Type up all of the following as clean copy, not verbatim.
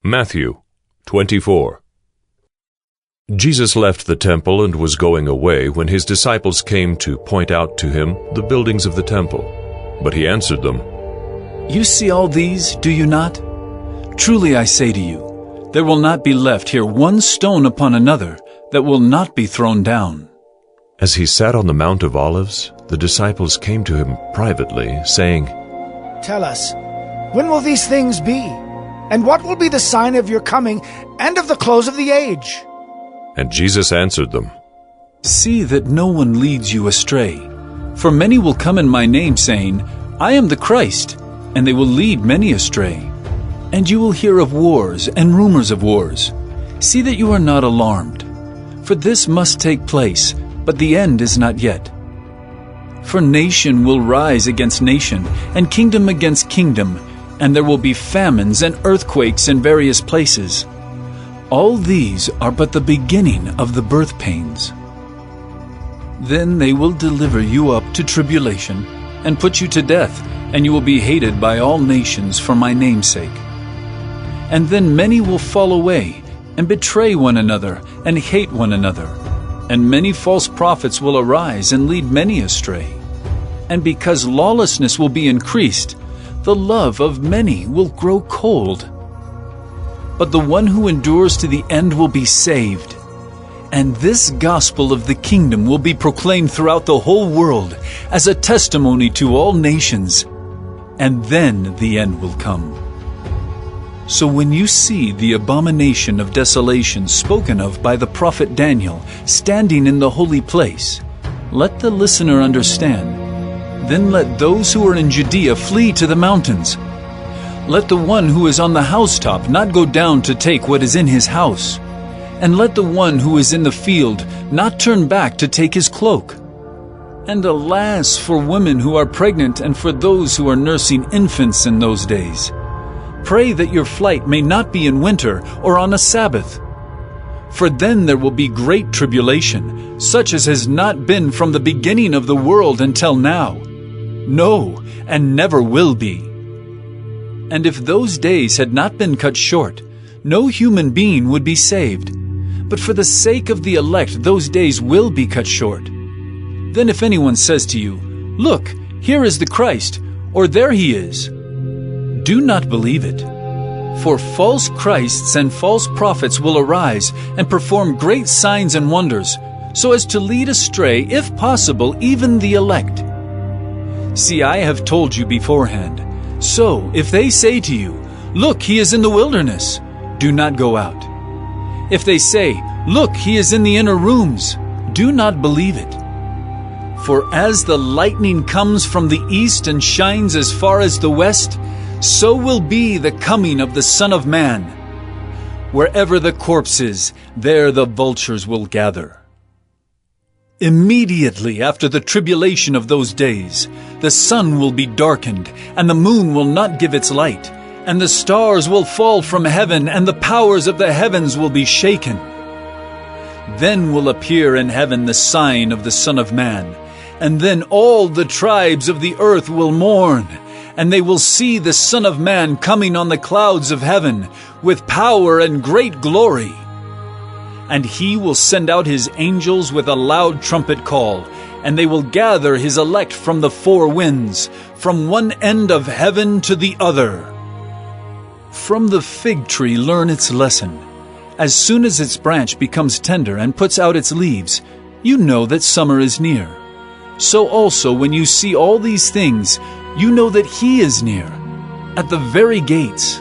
Matthew 24. Jesus left the temple and was going away when his disciples came to point out to him the buildings of the temple. But he answered them, "You see all these, do you not? Truly I say to you, there will not be left here one stone upon another that will not be thrown down." As he sat on the Mount of Olives, the disciples came to him privately, saying, "Tell us, when will these things be? And what will be the sign of your coming and of the close of the age?" And Jesus answered them, "See that no one leads you astray. For many will come in my name, saying, 'I am the Christ,' and they will lead many astray. And you will hear of wars and rumors of wars. See that you are not alarmed. For this must take place, but the end is not yet. For nation will rise against nation, and kingdom against kingdom, and there will be famines and earthquakes in various places. All these are but the beginning of the birth pains. Then they will deliver you up to tribulation, and put you to death, and you will be hated by all nations for my name's sake. And then many will fall away, and betray one another, and hate one another. And many false prophets will arise, and lead many astray. And because lawlessness will be increased, the love of many will grow cold. But the one who endures to the end will be saved. And this gospel of the kingdom will be proclaimed throughout the whole world as a testimony to all nations. And then the end will come. So when you see the abomination of desolation spoken of by the prophet Daniel standing in the holy place, let the listener understand. Then let those who are in Judea flee to the mountains. Let the one who is on the housetop not go down to take what is in his house. And let the one who is in the field not turn back to take his cloak. And alas for women who are pregnant and for those who are nursing infants in those days. Pray that your flight may not be in winter or on a Sabbath. For then there will be great tribulation, such as has not been from the beginning of the world until now. No, and never will be. And if those days had not been cut short, no human being would be saved. But for the sake of the elect, those days will be cut short. Then if anyone says to you, 'Look, here is the Christ,' or 'There he is,' do not believe it. For false Christs and false prophets will arise and perform great signs and wonders, so as to lead astray, if possible, even the elect. See, I have told you beforehand. So, if they say to you, 'Look, he is in the wilderness,' do not go out. If they say, 'Look, he is in the inner rooms,' do not believe it. For as the lightning comes from the east and shines as far as the west, so will be the coming of the Son of Man. Wherever the corpse is, there the vultures will gather. Immediately after the tribulation of those days, the sun will be darkened, and the moon will not give its light, and the stars will fall from heaven, and the powers of the heavens will be shaken. Then will appear in heaven the sign of the Son of Man, and then all the tribes of the earth will mourn, and they will see the Son of Man coming on the clouds of heaven with power and great glory. And he will send out his angels with a loud trumpet call, and they will gather his elect from the four winds, from one end of heaven to the other. From the fig tree learn its lesson. As soon as its branch becomes tender and puts out its leaves, you know that summer is near. So also when you see all these things, you know that he is near, at the very gates.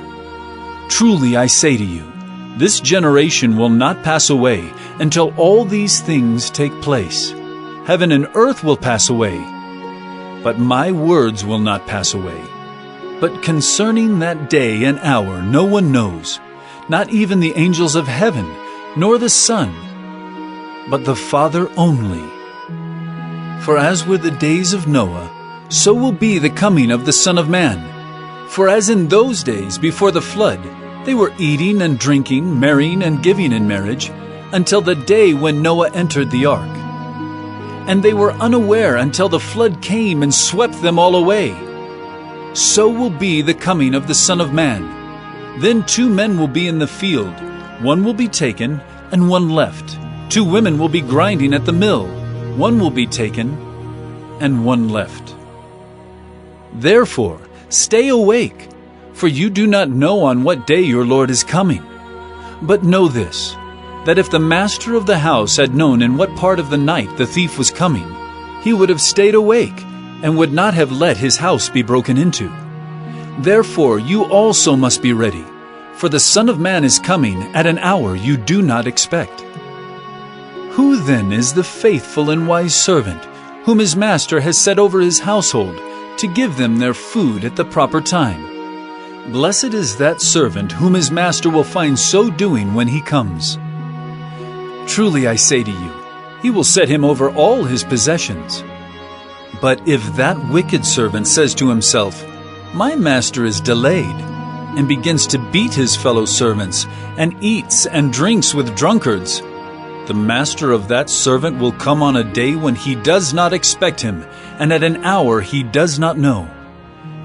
Truly I say to you, this generation will not pass away until all these things take place. Heaven and earth will pass away, but my words will not pass away. But concerning that day and hour no one knows, not even the angels of heaven, nor the Son, but the Father only. For as were the days of Noah, so will be the coming of the Son of Man. For as in those days before the flood, they were eating and drinking, marrying and giving in marriage, until the day when Noah entered the ark. And they were unaware until the flood came and swept them all away. So will be the coming of the Son of Man. Then 2 men will be in the field, one will be taken and one left. 2 women will be grinding at the mill, one will be taken and one left. Therefore, stay awake, for you do not know on what day your Lord is coming. But know this, that if the master of the house had known in what part of the night the thief was coming, he would have stayed awake and would not have let his house be broken into. Therefore you also must be ready, for the Son of Man is coming at an hour you do not expect. Who then is the faithful and wise servant, whom his master has set over his household, to give them their food at the proper time? Blessed is that servant whom his master will find so doing when he comes. Truly I say to you, he will set him over all his possessions. But if that wicked servant says to himself, "My master is delayed," and begins to beat his fellow servants, and eats and drinks with drunkards, the master of that servant will come on a day when he does not expect him, and at an hour he does not know,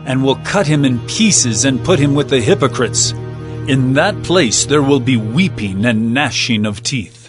and will cut him in pieces and put him with the hypocrites. In that place there will be weeping and gnashing of teeth.